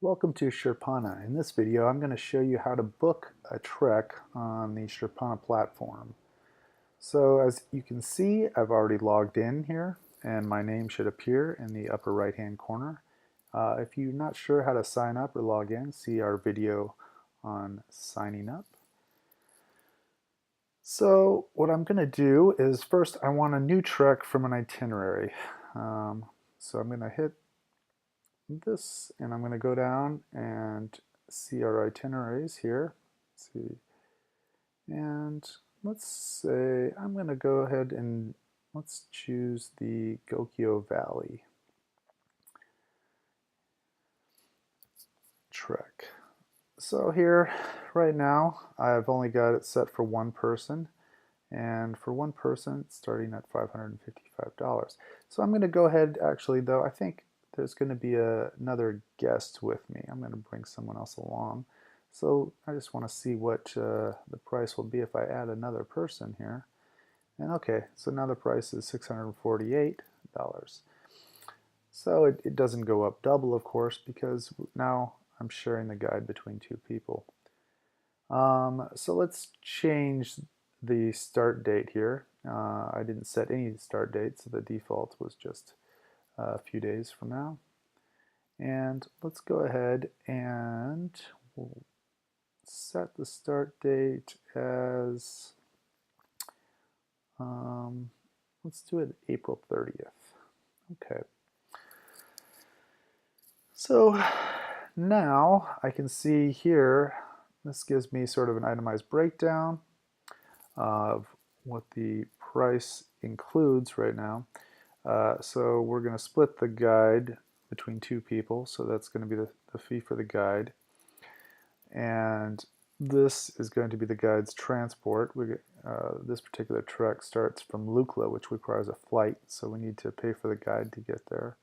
Welcome to Sherpana. In this video, I'm going to show you how to book a trek on the Sherpana platform. So as you can see, I've already logged in here, and my name should appear in the upper right-hand corner. If you're not sure how to sign up or log in, see our video on signing up. So what I'm going to do is first I want a new trek from an itinerary. So I'm going to hit this and I'm going to go down and see our itineraries here. Let's see, and let's say I'm going to go ahead and let's choose the Gokyo Valley trek. So here right now I've only got it set for one person, and for one person it's starting at $555. So I'm going to go ahead, actually though I think there's going to be another guest with me. I'm going to bring someone else along. So I just want to see what the price will be if I add another person here. And okay, so now the price is $648. So it doesn't go up double, of course, because now I'm sharing the guide between two people. So let's change the start date here. I didn't set any start date, so the default was just a few days from now. And let's go ahead and we'll set the start date as, let's do it April 30th. Okay. So now I can see here, this gives me sort of an itemized breakdown of what the price includes right now. So we're going to split the guide between two people, so that's going to be the fee for the guide. And this is going to be the guide's transport. This particular trek starts from Lukla, which requires a flight, so we need to pay for the guide to get there.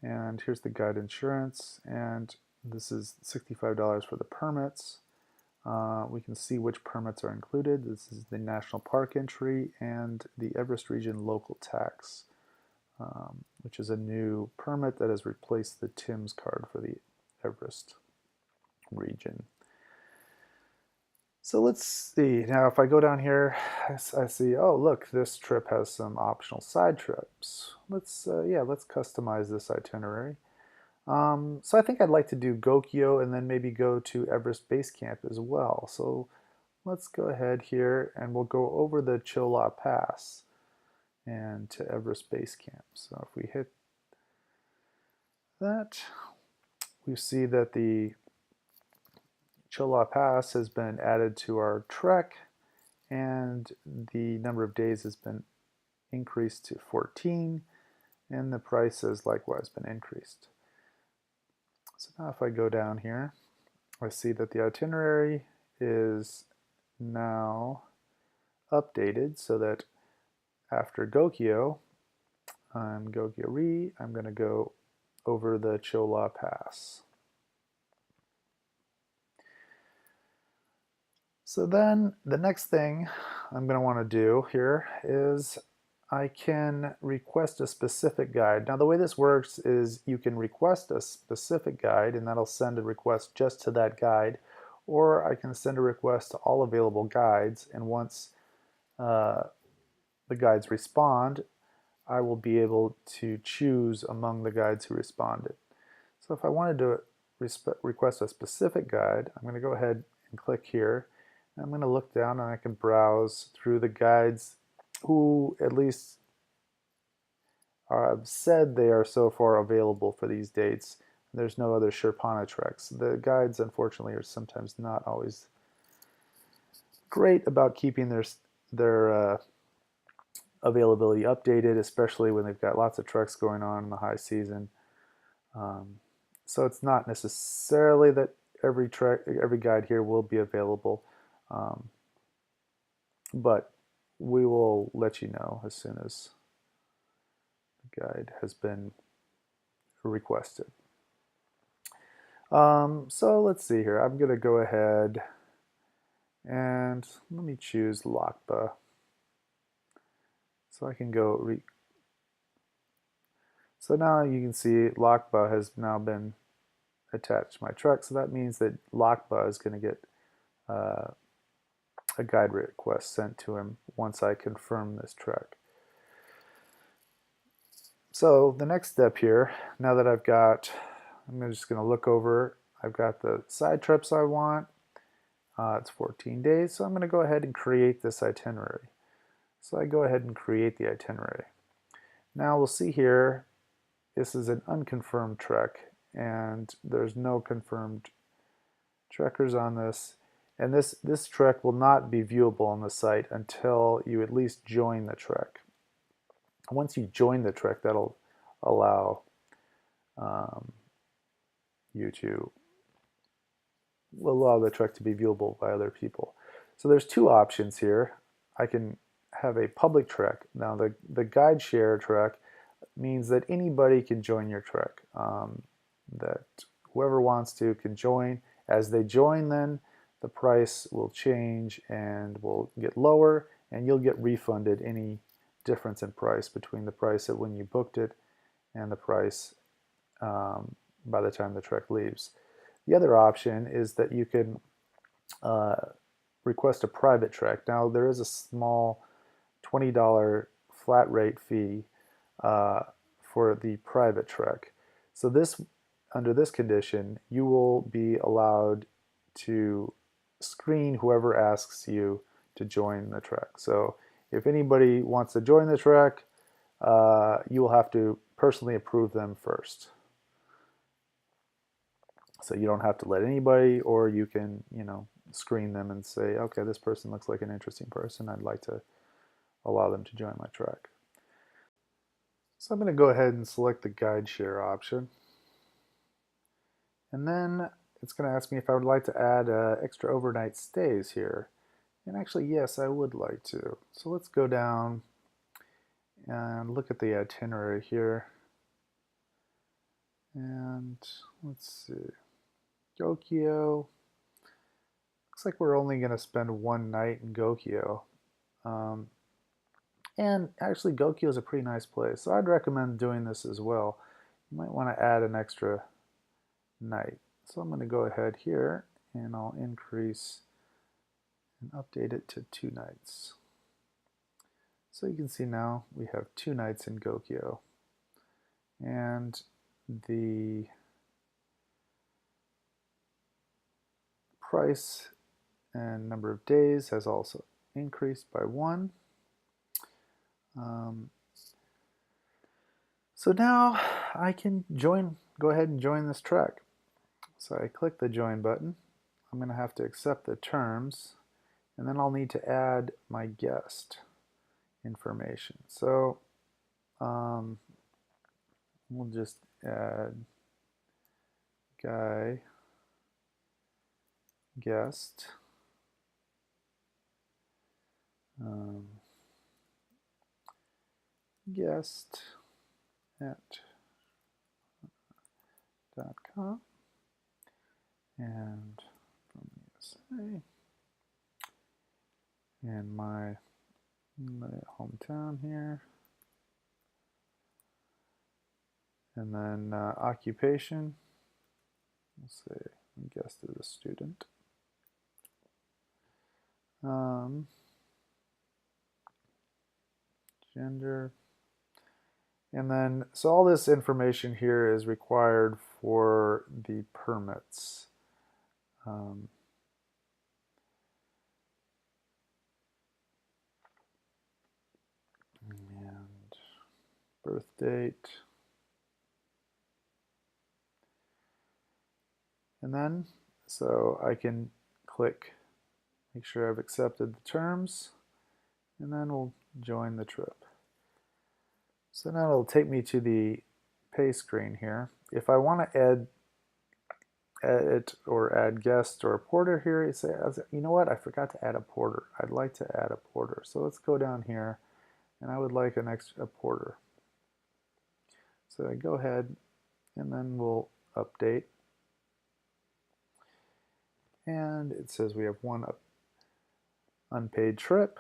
And here's the guide insurance, and this is $65 for the permits. We can see which permits are included. This is the National Park entry and the Everest Region local tax, which is a new permit that has replaced the TIMS card for the Everest region. So let's see, now if I go down here, I see, oh look, this trip has some optional side trips. Let's customize this itinerary. So I think I'd like to do Gokyo and then maybe go to Everest Base Camp as well. So let's go ahead here and we'll go over the Chola Pass and to Everest Base Camp. So if we hit that, we see that the Chola Pass has been added to our trek, and the number of days has been increased to 14, and the price has likewise been increased. So now if I go down here, I see that the itinerary is now updated so that after Gokyo, I'm Gokyo-ri, I'm going to go over the Chola Pass. So then the next thing I'm going to want to do here is I can request a specific guide. Now the way this works is you can request a specific guide and that'll send a request just to that guide, or I can send a request to all available guides, and once the guides respond, I will be able to choose among the guides who responded. So if I wanted to request a specific guide, I'm going to go ahead and click here. I'm going to look down and I can browse through the guides who at least have said they are so far available for these dates. There's no other Sherpana treks. The guides, unfortunately, are sometimes not always great about keeping their availability updated, especially when they've got lots of treks going on in the high season. So it's not necessarily that every guide here will be available. But we will let you know as soon as the guide has been requested. So let's see here. I'm going to go ahead and let me choose Lakpa. So I can go so now you can see Lakpa has now been attached to my truck. So that means that Lockba is going to get a guide request sent to him once I confirm this trek. So the next step here, now that I'm just going to look over, I've got the side trips I want. It's 14 days, so I'm going to go ahead and create this itinerary. So I go ahead and create the itinerary. Now we'll see here, this is an unconfirmed trek, and there's no confirmed trekkers on this. And this trek will not be viewable on the site until you at least join the trek. Once you join the trek, that'll allow allow the trek to be viewable by other people. So there's two options here. I can have a public trek. Now the guide share trek means that anybody can join your trek. That whoever wants to can join. As they join, then the price will change and will get lower, and you'll get refunded any difference in price between the price of when you booked it and the price by the time the trek leaves. The other option is that you can request a private trek. Now there is a small $20 flat rate fee for the private trek. So under this condition, you will be allowed to screen whoever asks you to join the trek. So if anybody wants to join the trek, you will have to personally approve them first. So you don't have to let anybody, or you can, screen them and say, okay, this person looks like an interesting person. I'd like to allow them to join my trek. So I'm going to go ahead and select the guide share option. And then it's going to ask me if I would like to add extra overnight stays here. And actually, yes, I would like to. So let's go down and look at the itinerary here. And let's see. Gokyo. Looks like we're only going to spend one night in Gokyo. And actually, Gokyo is a pretty nice place, so I'd recommend doing this as well. You might want to add an extra night. So I'm going to go ahead here, and I'll increase and update it to 2 nights. So you can see now we have 2 nights in Gokyo. And the price and number of days has also increased by 1. So now I can go ahead and join this trek. So I click the join button. I'm going to have to accept the terms, and then I'll need to add my guest information. So we'll just add guy guest. Guest at .com and from USA and my hometown here, and then occupation, we'll say guest is a student. Gender. And then, so all this information here is required for the permits. And birth date. And then, so I can click, make sure I've accepted the terms, and then we'll join the trip. So now it'll take me to the pay screen here. If I want to edit or add guest or a porter here, you know what, I forgot to add a porter. I'd like to add a porter. So let's go down here, and I would like a porter. So I go ahead, and then we'll update. And it says we have 1 unpaid trip.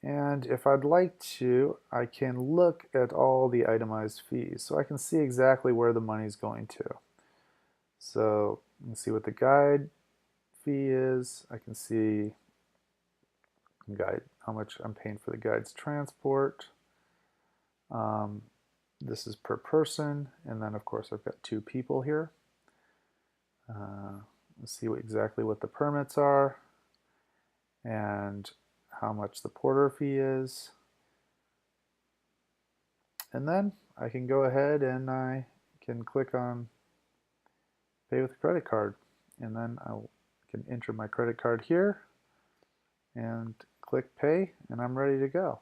And if I'd like to, I can look at all the itemized fees. So I can see exactly where the money's going to. So you can see what the guide fee is. I can see guide how much I'm paying for the guide's transport. This is per person, and then of course I've got 2 people here. Let's see exactly what the permits are and how much the porter fee is. And then I can go ahead and I can click on pay with a credit card, and then I can enter my credit card here and click pay, and I'm ready to go.